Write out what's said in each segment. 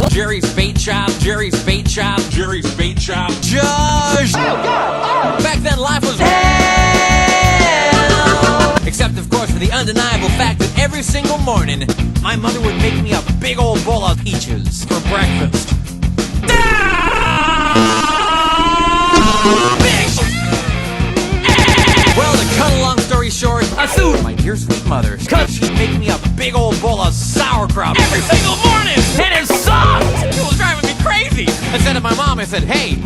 Jerry's bait shop, Jerry's bait shop, Jerry's bait shop. Josh! Oh, God! Oh. Back then, life was hell! Except, of course, for the undeniable fact that every single morning, my mother would make me a big old bowl of peaches for breakfast. Well, to cut a long story short, I sued my dear sweet mother because she'd make me a big old bowl of sauerkraut every single morning, and it sucked! It was driving me crazy! I said to my mom, I said, hey,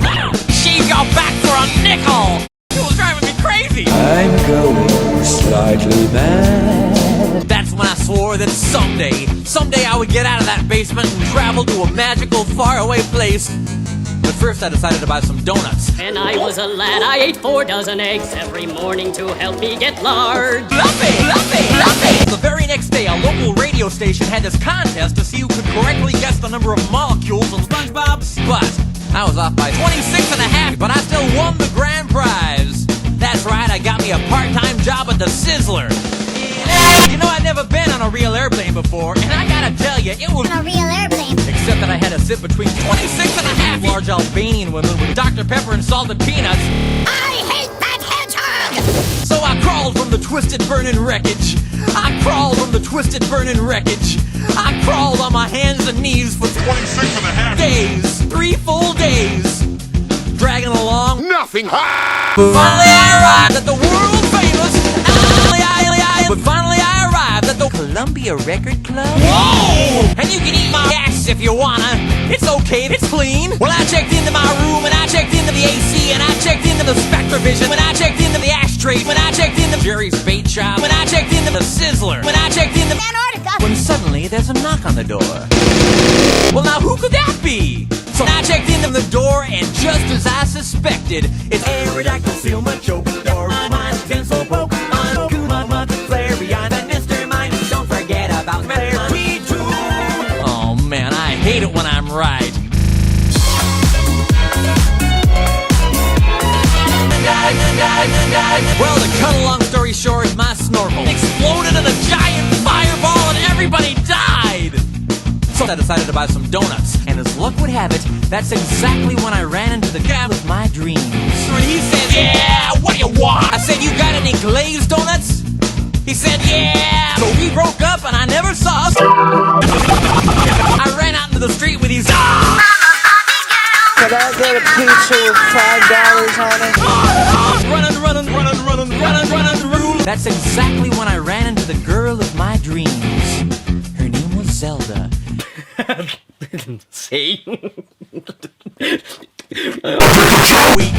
shave your back for a nickel! It was driving me crazy! I'm going slightly mad. That's when I swore that someday I would get out of that basement and travel to a magical, faraway place. But first I decided to buy some donuts. When I was a lad, I ate 4 dozen eggs every morning to help me get large. Fluffy! The very next day, a local radio station had this contest to see who could correctly guess the number of molecules in SpongeBob's butt. I was off by 26 and a half, but I still won the grand prize. That's right, I got me a part-time job at the Sizzler. You know, I'd never been on a real airplane before, and I gotta tell you, it was a real airplane. Except that I had to sit between 26 and a half large Albanian women with Dr. Pepper and salted peanuts. I hate that hedgehog! So I crawled from the twisted burning wreckage. I crawled on my hands and knees for 26 and a half days. 3 full days. Dragging along. Nothing. Finally I arrived at the world famous. But finally I arrived at the Columbia Record Club. Whoa! And you can eat my ass if you wanna. It's okay, it's clean. Well, I checked into my room, and I checked into the AC, and I checked into the Spectrovision, when I checked into the ashtray, when I checked into Jerry's bait shop, when I checked into the Sizzler, when I checked into Antarctica. When suddenly there's a knock on the door. Well, now who could that be? So I checked into the door, and just as I suspected, it's Aerodactyl, Silma, Choke, Door, Mine, Pencil, Pokemon, Kuma, Mother, Flare, Beyond, and Mr. Mime. Don't forget about Mary, too. Oh man, I hate it when I'm right. Well, to cut a long story short, my snorkel exploded in a giant fireball and everybody died! So I decided to buy some donuts, and as luck would have it, that's exactly when I ran into the guy with my dreams. And he said, yeah, what do you want? I said, you got any glazed donuts? He said, yeah! So we broke up and I never saw us. I ran out into the street with these Could I get a pizza with $5 on it? Running. That's exactly when I ran into the girl of my dreams. Her name was Zelda. See? We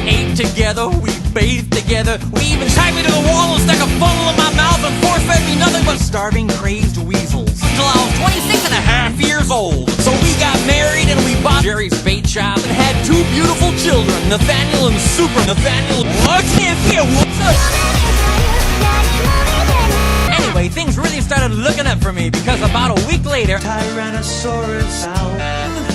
ate together, we bathed together, we even tied me to the wall and stuck a funnel in my mouth and force-fed me nothing but starving, crazed weasels. Until I was 26 and a half years old. So we got married and we bought Jerry's bait shop and had 2 beautiful children, Nathaniel and Super Nathaniel. What if you Anyway, things really started looking up for me because about a week later, Tyrannosaurus out,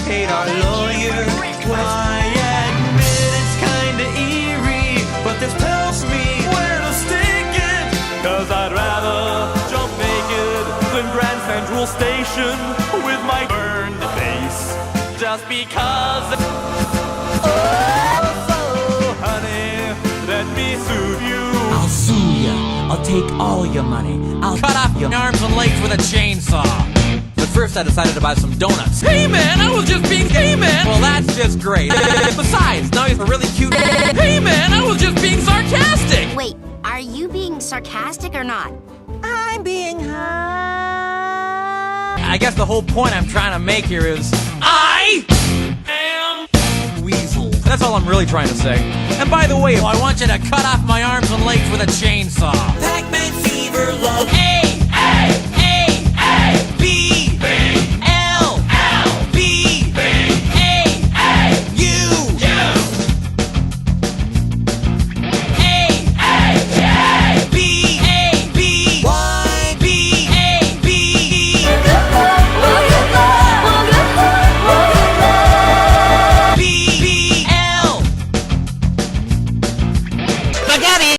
hate our lawyer. Why admit it's kinda eerie, but this tells me where to stick it. Cause I'd rather jump naked than Grand Central Station with my burned face. Just because. Oh, so honey, let me soothe you. I'll sue ya. I'll take all your money. I'll cut off your arms and legs with a chainsaw. But first I decided to buy some donuts. Hey man, I was just being hey man. Well, that's just great. Besides, now he's a really cute hey man, I was just being sarcastic. Wait, are you being sarcastic or not? I'm being high. I guess the whole point I'm trying to make here is I am weasel. That's all I'm really trying to say. And by the way, I want you to cut off my arms and legs with a chainsaw. Pac-Man fever, love.